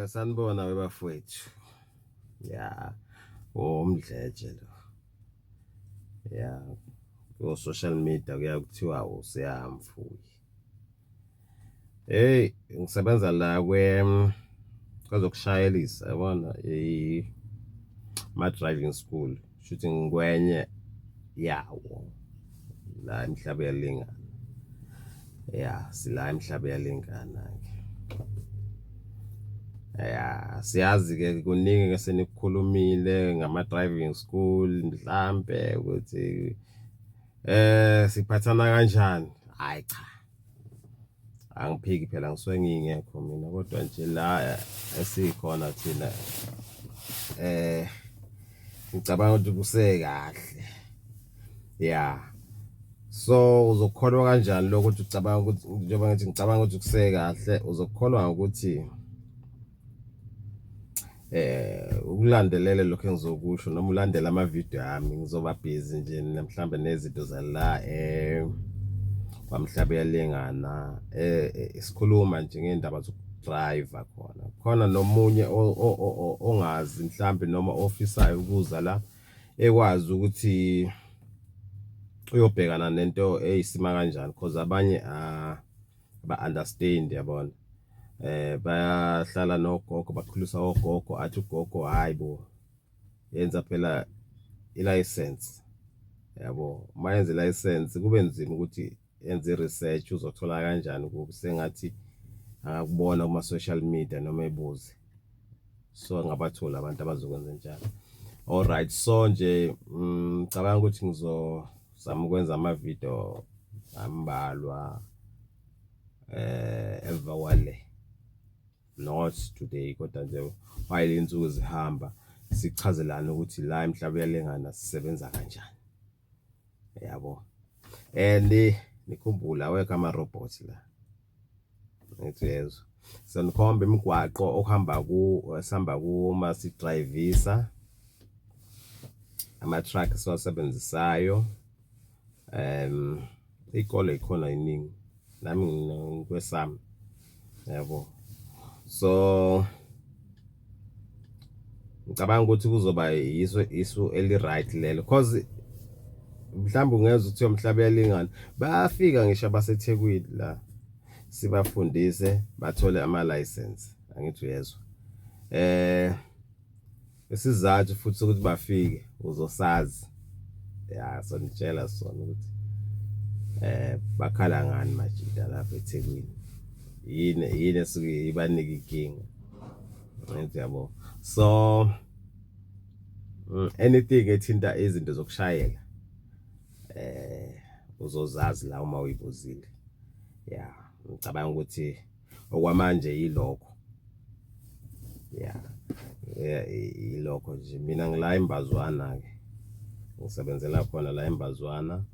Sanibona webafowethu. Ya, umdleje lo. Ya, ku social media kuyakuthiwa usiyamfuyi. Hey, ngisebenza la kwezokushayelisa yabona ma driving school. Shuthi ngikwenye yawo la emhlaba yalingana. Ya, sila emhlaba yalingana ke. Ya, siyazi ke kuningi ke senikukhulumile ngama driving school mhlambe ukuthi siphathana kanjani. Hayi cha. Angiphiki phela ngisuke ngingekho mina kodwa nje la esikhona thina ngicabanga ukuthi kusekahle. Ya. So uzokholwa kanjani lokho ukuthi ucabanga ukuthi njengoba ngithi ngicabanga ukuthi kusekahle uzokholwa ukuthi ukulandelela lokho engizokusho noma ulandela ama video ami ngizoba busy nje mhlambe nezinto zala kwamhlaba yalengana isikhuluma nje ngendaba zokudrive khona nomunye ongazi mhlambe noma ofisayo ukuza la ekwazi ukuthi uyobhekana nento eyisima kanjani because abanye ba understand yabona. Bayahlala nogogo bakhulisa ogogo athi ugogo hayibo yenza phela i-license yabo mayenze i-license kube nzima ukuthi yenze research uzothola kanjani ukuthi sengathi angakubona kuma social media noma ebuze so ngabathola abantu abazokwenza njalo. All right, so nje ngicabanga ukuthi ngizozama ukwenza ama video ambalwa emva kwale. Not today kodwa nje while insuku zihamba sichazelana ukuthi la emhlaba yalengana sisebenza kanjani yabo. And nikhumbula awekho ama robots la ethi yezo senikhomba imigwaqo okuhamba sihamba kuma si drivisa ama truck siwasebenzisayo ikole ikhona iningi nami ngikwesami yabo. So ngicabanga ukuthi kuzoba isu eli right lelo because mhlawumbe ungeza ukuthi umhlaba yalingana bayafika ngisho abaseThekwini la sibafundise bathole ama license angithi uyezwa. Isizathu futhi ukuthi bafike uzosazi. Ya so ngitshela sona ukuthi bakhala ngani majida lapha eThekwini. Yini esuke ibanika inkinga. Yabo. So anything ethinta izinto zokushayela uzozazi la uma uyibuzile. Ya, ngicabanga ukuthi okwamanje yilokho. Ya, yilokho nje mina ngila imbazwana ke. Ngisebenzela khona la imbazwana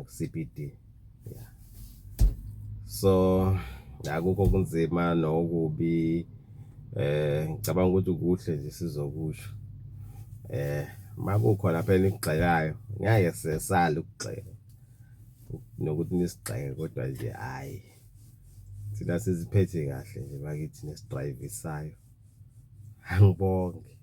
CPD. Ya. So akukho kunzima nokubi ngicabanga ukuthi kuhle nje sizokusho. Makukhona phela ikugxekayo ngeke sesale ukugxeka nokuthi nisigxeke kodwa nje hayi thina siziphethe kahle nje bakithi nesidrive isayo. Angibonge.